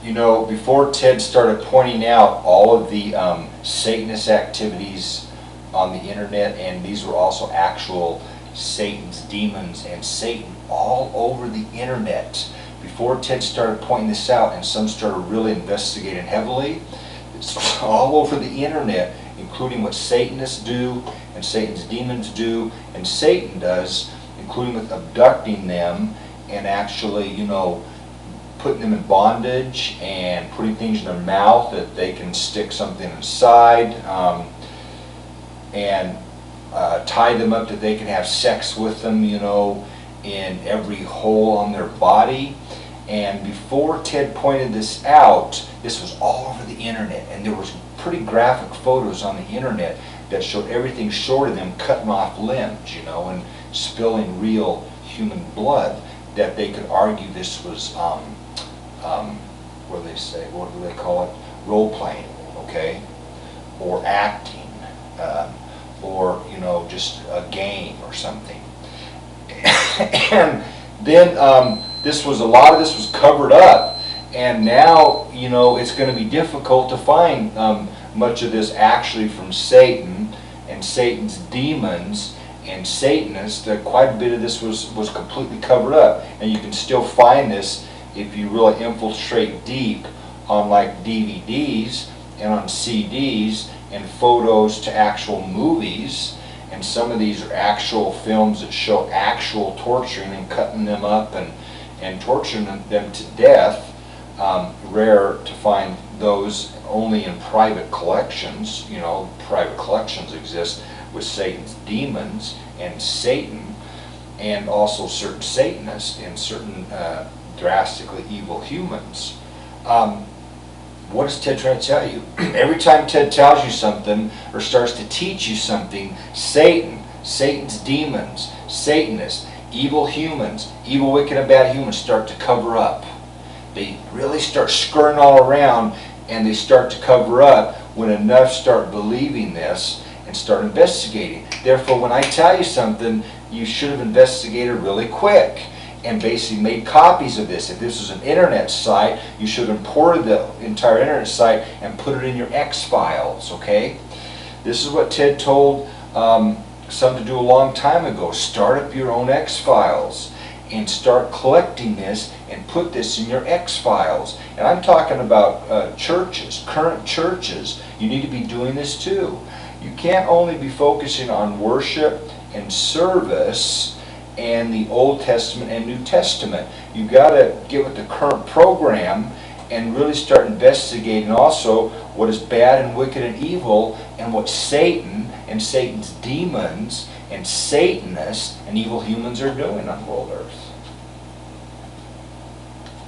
You know, before Ted started pointing out all of the Satanist activities on the internet, and these were also actual Satan's demons and Satan all over the internet. Before Ted started pointing this out and some started really investigating heavily, it's all over the internet, including what Satanists do and Satan's demons do and Satan does, including with abducting them and actually, you know, putting them in bondage and putting things in their mouth that they can stick something inside, and tie them up that they can have sex with them, you know, in every hole on their body. And before Ted pointed this out, this was all over the internet, and there was pretty graphic photos on the internet that showed everything short of them cutting off limbs, you know, and spilling real human blood, that they could argue this was what do they say? What do they call it? Role playing, okay, or acting, or you know, just a game or something. And then a lot of this was covered up, and now you know it's going to be difficult to find much of this actually from Satan and Satan's demons and Satanists. Quite a bit of this was completely covered up, and you can still find this if you really infiltrate deep on like DVDs and on CDs and photos to actual movies. And some of these are actual films that show actual torturing and cutting them up and torturing them to death. Rare to find those, only in private collections. You know, private collections exist with Satan's demons and Satan, and also certain Satanists and certain drastically evil humans. What is Ted trying to tell you? Every time Ted tells you something or starts to teach you something, Satan, Satan's demons, Satanists, evil humans, evil, wicked, and bad humans start to cover up. They really start scurrying all around, and they start to cover up when enough start believing this and start investigating. Therefore, when I tell you something, you should have investigated really quick and basically made copies of this. If this was an internet site, you should have imported the entire internet site and put it in your X-Files, okay? This is what Ted told some to do a long time ago. Start up your own X-Files and start collecting this and put this in your X-Files. And I'm talking about churches, current churches. You need to be doing this too. You can't only be focusing on worship and service and the Old Testament and New Testament. You've got to get with the current program and really start investigating also what is bad and wicked and evil, and what Satan and Satan's demons and Satanists and evil humans are doing on world earth.